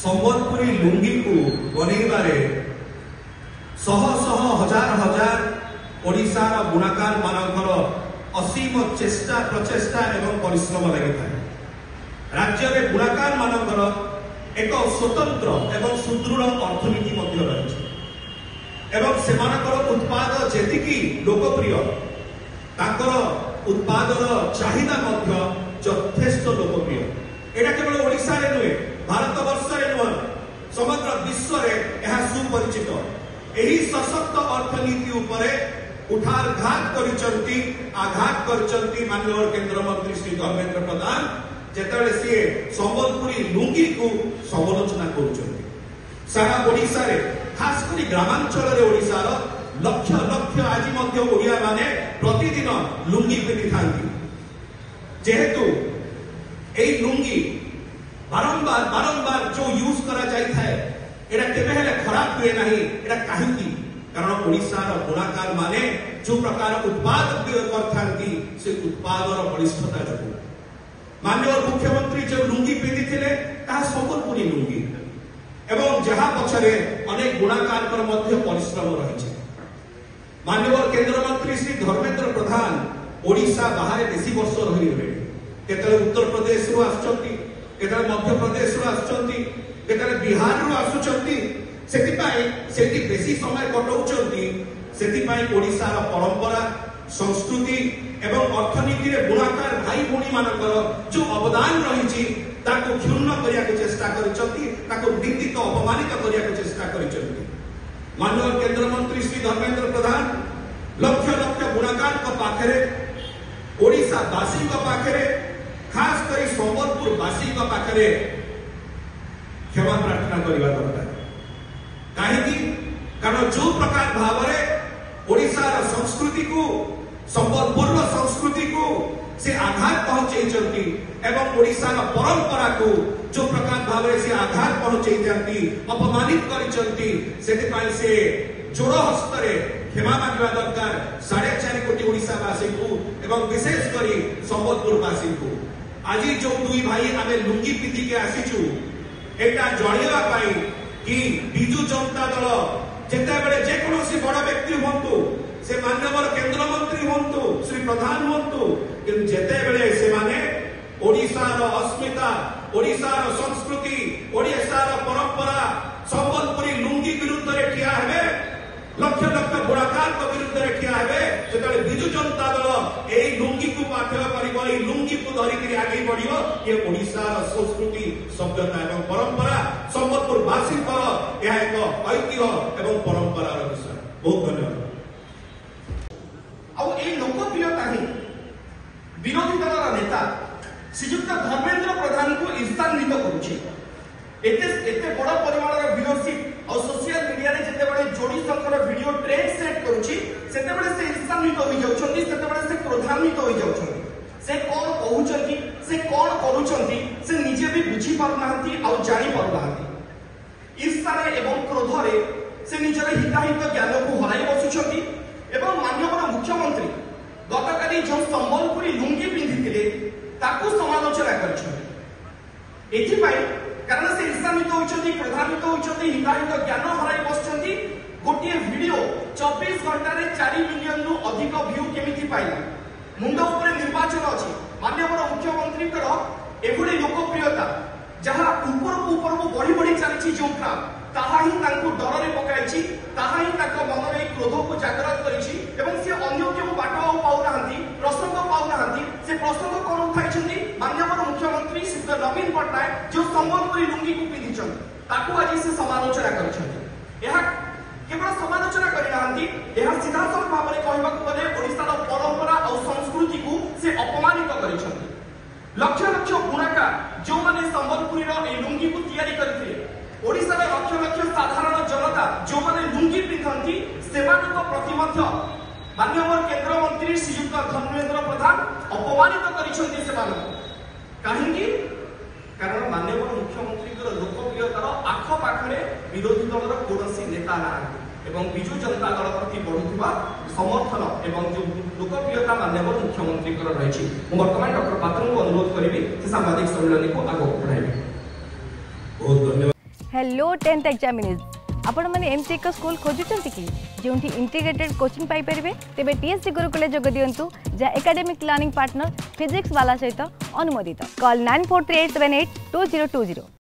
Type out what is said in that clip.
संबलपुरी लुंगी को बनइबारे शह शह हजार हजार ओडिशार बुणाकार मानकर असीम चेष्टा प्रचेष्टा एवं परिश्रम लगी था। राज्य में बुणाकार मानकर एक स्वतंत्र एवं सुदृढ़ अर्थनीति मध्य रही एवं सेमानकर उत्पाद जेतिकी लोकप्रिय ताकर उत्पादर चाहिदा मध्य यथेष्ट लोकप्रिय। एटा केवल ओडिशा रे नुहे भारत वर्ष रे नुहे समग्र विश्व रे यह सुपरिचित। एही सशक्त अर्थनीति उपरे उठार घात करिसंती आघात करिसंती माननीय केंद्र मंत्री श्री धर्मेंद्र प्रधान जेतले सी संबलपुरी लुंगी को समालोचना करुचंती। सारा ओडिशा रे खास करी ग्रामांचल रे ओडिशार लक्ष लक्ष आज मध्य ओडिया माने प्रतिदिन लुंगी पिंधि थांती। जेहेतु ए लुंगी बारंबार बारंबार जो यूज करा जाय थाए एटा केबे हेले खराब हुए नहीं। एटा काहेकि कारण ओडिशार बुणाकार माने जो प्रकार उत्पाद करथांती से उत्पादर बलिष्ठता जो माननीय मुख्यमंत्री जो लुंगी पिंधि थिले ता संबलपुरी लुंगी एवं जहा पछरे अनेक बुणाकार पर मध्य परिश्रम रही। माननीय केंद्र मंत्री श्री धर्मेंद्र प्रधान ओडिशा बाहर बेसी वर्ष रही केतले उत्तर प्रदेश रु आछंती केतले मध्य प्रदेश रु आछंती केतले बिहार रु आछंती सेति बेसी समय कटौचंती। सेतिपाई ओडिशार परंपरा संस्कृति एवं अर्थनीति रे बुणाकार भाई भौणी मानकर जो अवदान रही ताको क्षुण्ण करिया के चेष्टा करिसंती ताको निंदित अपमानित करिया के चेष्टा करिसंती। माननीय केंद्र मंत्री श्री धर्मेंद्र प्रधान लक्ष लक्ष बुणाकार को पाखरे ओडिशा वासी को पाखरे खास करी संबलपुर वासी को पाखरे क्षमा प्रार्थना करबा दरकार। काहेकि कारण जो प्रकार भाव में ओडिशार संस्कृति को संबलपुर संस्कृति को से आघात पहुंचाई एवं ओडिशार परंपरा को जो प्रकार भाव से आघात पहुंचाई अपमानित करिसंती सेतिपाई से जोड़ हस्तरे क्षमा मांगवा दरकार 4.5 कोटी ओडिशावासी को एवं विशेष करी संबलपुरवासी को। आज जो दुई भाई आमे लुंगी पिंधि के आसीचु एटा जणेवा पाई कि बिजु जनता दल जेतेबेले जेकोसी बड़ व्यक्ति होंतु से माननीय केंद्र मंत्री होंतु श्री प्रधान होंतु कि जेतेबेले से माने ओडिशार अस्मिता ओडिशार संस्कृति ओडिशार परंपरा संबलपुरी लुंगी विरुद्ध रे ठिया हेबे लक्ष लक्ष बुणाकार को विरुद्ध रे ठिया हेबे जेतेबेले बिजु जनता दल एई लुंगी को पाठ्य करिवो एई लुंगी को धरि कि आगे बढ़िवो ये ओडिशार संस्कृति सभ्यता एवं परंपरा संबलपुर वासी पर यह एक ऐतिह्य एवं परंपरा विषय। बहुत धन्यवाद। अब ए लोकप्रियता ही विरोधी दल नेता श्रीयुक्त धर्मेंद्र प्रधान को ईर्षान्वित करुछि। एते बड़ परिमाणर व्यूअरशिप और सोशल मीडिया रे जेतेबेले जोड़ी संकर वीडियो ट्रेंड सेट करुछि सेतेबेले से ईर्षान्वित होई जाउछन्ती सेतेबेले से क्रोधान्वित होई जाउछन्ती। से कोन कहउछन्ती से कोन करूछन्ती से निजे भी बुझी पारुनांती और जानि पारुनांती। ईर्षा एवं क्रोध रे से निजर हिताहित ज्ञान को हराई बसुछन्ती एवं माननीय मुख्यमंत्री गतकाली जो संबलपुरी लुंगी पिंधिथिले ताकू समालोचना करिछन्ती। एथिपाई कारण से ईर्षान्वित होइछन्ती क्रोधान्वित होइछन्ती हिताहित ज्ञान हराई बसछन्ती। गोटिए वीडियो 24 घंटा रे 4 मिलियन रु अधिक व्यू केमिति पाइला। मुंड ऊपर निर्वाचन अछि माननीय मुख्यमंत्री कर एभुडी लोकप्रियता जहा ऊपर को बढ़ी बढ़ी चली जो ग्राफ ताहा ही तांको डर रे पकाइछि ताहा ही ताको मन रे क्रोध को जागृत करिछि एवं से अन्य के बाटो पाउ नाहंती प्रसंग पाउ नाहंती। से प्रसंग कोन उठाइछन्ती माननीय मुख्यमंत्री श्री नवीन पटनायक जो संबलपुरी लुंगी को पिंधिछन्ती ताको आज से समालोचना करिछन्ती। यह केवल समालोचना करि नाहंती यह सीधा सर भाव रे कहबाक गले ओडिशार परंपरा और संस्कृति को से अपमानित करिछन्ती। लक्ष लक्ष बुणाकार जो माने संबलपुरी रो ए लुंगी को तैयारी करथिले ओडिसा रे लक्ष लक्ष साधारण जनता जो माने लुंगी पिंधंती सेमानक प्रति मध्य माननीय केंद्र मंत्री श्रीयुक्त धर्मेंद्र प्रधान अपमानित करिसंती सेमानक। काहेकि कारण माननीय मुख्यमंत्री कर लोकप्रियतार आख पाखरे विरोधी दलर कोनोसी नेता ना एवं बिजु जनता दल प्रति बढ़ुवा समर्थन एवं जो लोकप्रियता माननीय मुख्यमंत्री कर रही। वर्तमान डॉक्टर पात्र को अनुरोध करी सांबादिक सम्मेलन को आगे बढ़ाइबे। बहुत धन्यवाद। हेलो 10th एग्जामिनीज आपण मैंने एमती एक स्कूल खोजुंट कि जो इंटीग्रेटेड कोचिंग पाइपर तेज टीएससी गुरुकुल जोग दिंतु जहाँ एकेडमिक लर्निंग पार्टनर फिजिक्स वाला सहित अनुमोदित कॉल 9438782020।